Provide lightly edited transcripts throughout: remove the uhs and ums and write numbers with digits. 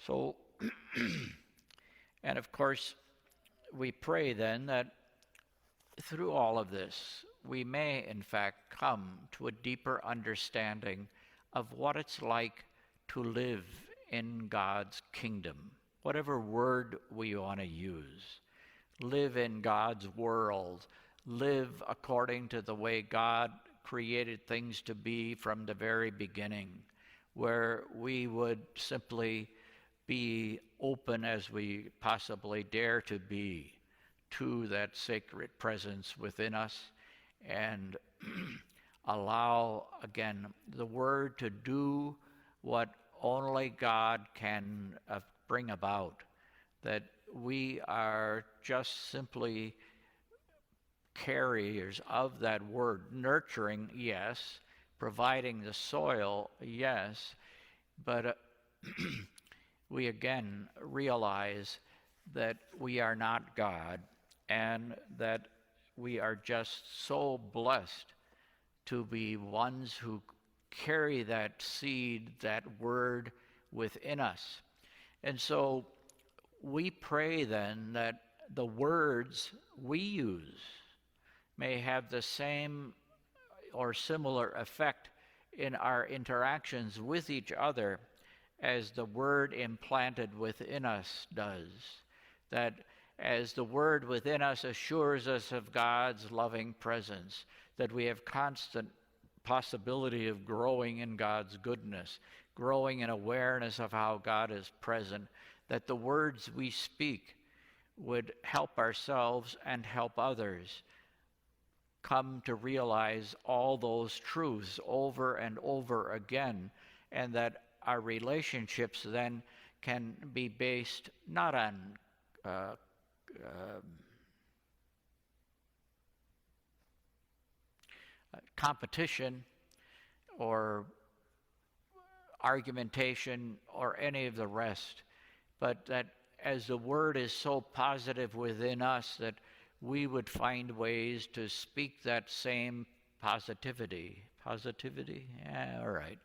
So, and of course, we pray then that through all of this, we may in fact come to a deeper understanding of what it's like to live in God's kingdom, whatever word we want to use. Live in God's world, live according to the way God created things to be from the very beginning, where we would simply be open as we possibly dare to be to that sacred presence within us and allow, again, the Word to do what only God can bring about, that we are just simply carriers of that Word, nurturing, yes, providing the soil, yes, but we again realize that we are not God and that we are just so blessed to be ones who carry that seed, that word within us. And so we pray then that the words we use may have the same or similar effect in our interactions with each other as the word implanted within us does. That as the word within us assures us of God's loving presence, that we have constant possibility of growing in God's goodness, growing in awareness of how God is present, that the words we speak would help ourselves and help others come to realize all those truths over and over again, and that our relationships then can be based not on competition or argumentation or any of the rest, but that as the word is so positive within us, that we would find ways to speak that same positivity. Positivity? Yeah, all right.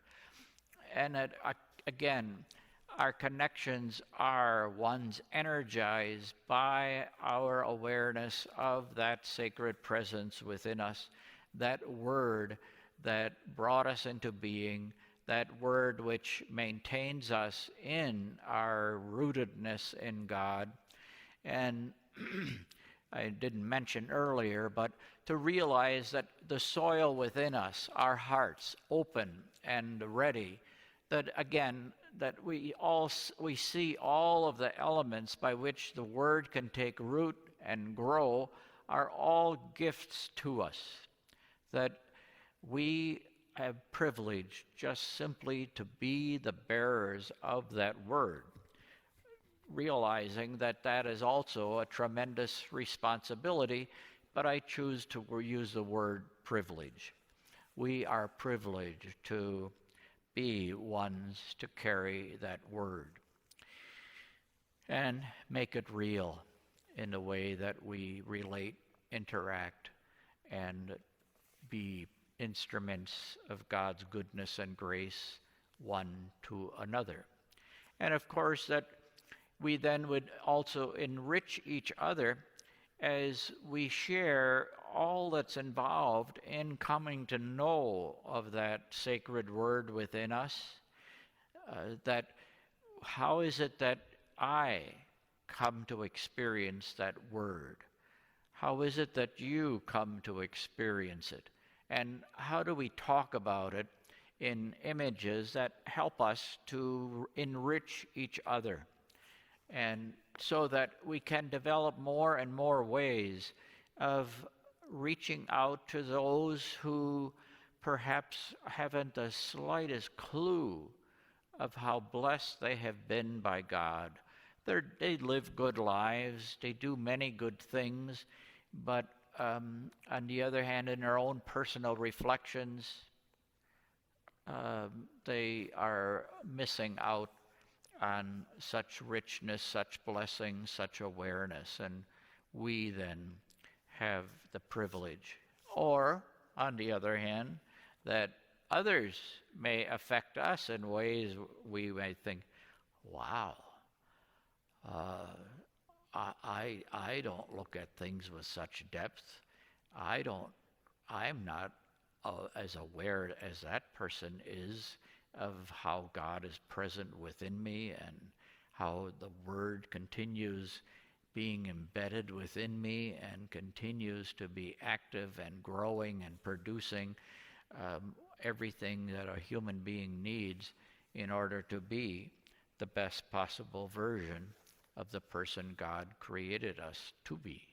And that, again, our connections are ones energized by our awareness of that sacred presence within us, that word that brought us into being, that word which maintains us in our rootedness in God. And I didn't mention earlier, but to realize that the soil within us, our hearts open and ready, that again, that we see all of the elements by which the word can take root and grow are all gifts to us, that we have privilege just simply to be the bearers of that word, realizing that that is also a tremendous responsibility, but I choose to use the word privilege. We are privileged to be ones to carry that word and make it real in the way that we relate, interact, and be instruments of God's goodness and grace one to another. And of course, that we then would also enrich each other as we share all that's involved in coming to know of that sacred word within us. That how is it that I come to experience that word? How is it that you come to experience it? And how do we talk about it in images that help us to enrich each other? And so that we can develop more and more ways of reaching out to those who perhaps haven't the slightest clue of how blessed they have been by God. They live good lives, they do many good things, but on the other hand, in their own personal reflections, they are missing out on such richness, such blessing, such awareness, and we then have the privilege. Or, on the other hand, that others may affect us in ways we may think, wow, Uh, I don't look at things with such depth. I'm not as aware as that person is of how God is present within me and how the Word continues being embedded within me and continues to be active and growing and producing everything that a human being needs in order to be the best possible version of the person God created us to be.